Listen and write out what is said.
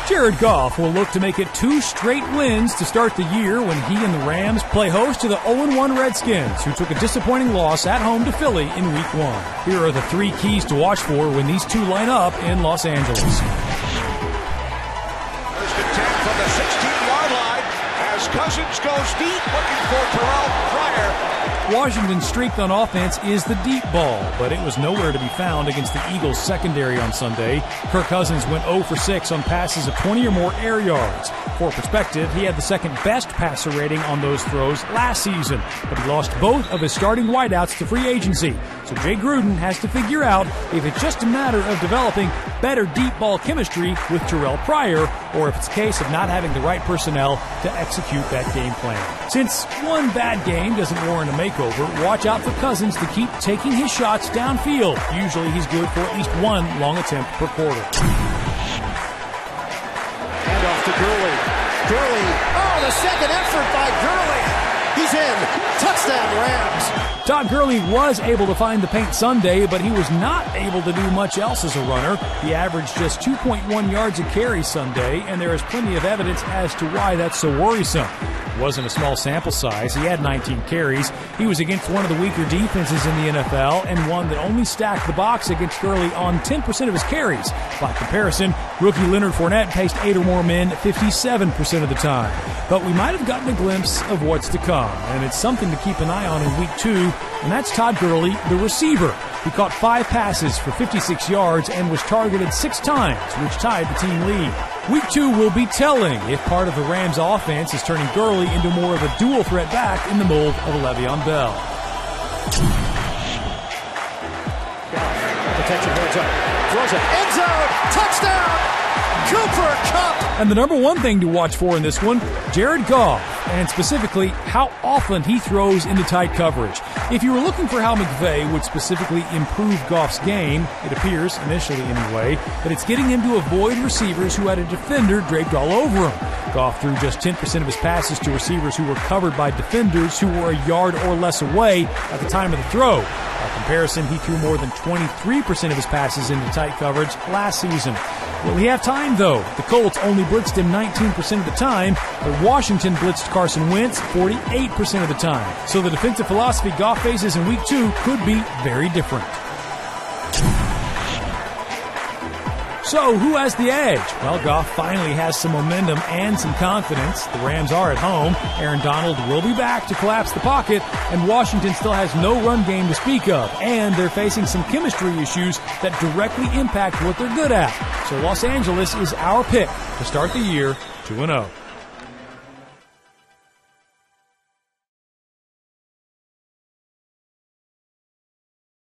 Jared Goff will look to make it 2 straight wins to start the year when he and the Rams play host to the 0-1 Redskins, who took a disappointing loss at home to Philly in Week 1. Here are the 3 keys to watch for when these two line up in Los Angeles. First and 10 from the 16-yard line as Cousins goes deep looking for Terrell Pryor. Washington's strength on offense is the deep ball, but it was nowhere to be found against the Eagles' secondary on Sunday. Kirk Cousins went 0 for 6 on passes of 20 or more air yards. For perspective, he had the second-best passer rating on those throws last season, but he lost both of his starting wideouts to free agency. So Jay Gruden has to figure out if it's just a matter of developing better deep ball chemistry with Terrell Pryor, or if it's a case of not having the right personnel to execute that game plan. Since one bad game doesn't warrant a makeover, watch out for Cousins to keep taking his shots downfield. Usually he's good for at least 1 long attempt per quarter. Hand off to Gurley. Oh, the second effort by Gurley. He's in. Touchdown, Rams. Todd Gurley was able to find the paint Sunday, but he was not able to do much else as a runner. He averaged just 2.1 yards a carry Sunday, and there is plenty of evidence as to why that's so worrisome. It wasn't a small sample size. He had 19 carries. He was against one of the weaker defenses in the NFL and one that only stacked the box against Gurley on 10% of his carries. By comparison, rookie Leonard Fournette paced 8 or more men 57% of the time. But we might have gotten a glimpse of what's to come, and it's something to keep an eye on in Week 2, and that's Todd Gurley, the receiver. He caught 5 passes for 56 yards and was targeted 6 times, which tied the team lead. Week 2 will be telling if part of the Rams' offense is turning Gurley into more of a dual threat back in the mold of a Le'Veon Bell. Protection hands up. Throws it. End zone. Touchdown. Cooper Kupp. And the number one thing to watch for in this one, Jared Goff, and specifically how often he throws into tight coverage. If you were looking for how McVay would specifically improve Goff's game, it appears, initially anyway, that it's getting him to avoid receivers who had a defender draped all over him. Goff threw just 10% of his passes to receivers who were covered by defenders who were a yard or less away at the time of the throw. By comparison, he threw more than 23% of his passes into tight coverage last season. Will he have time, though? The Colts only blitzed him 19% of the time, but Washington blitzed Carson Wentz 48% of the time. So the defensive philosophy Goff faces in Week 2 could be very different. So, who has the edge? Well, Goff finally has some momentum and some confidence. The Rams are at home. Aaron Donald will be back to collapse the pocket, and Washington still has no run game to speak of, and they're facing some chemistry issues that directly impact what they're good at. So Los Angeles is our pick to start the year 2-0.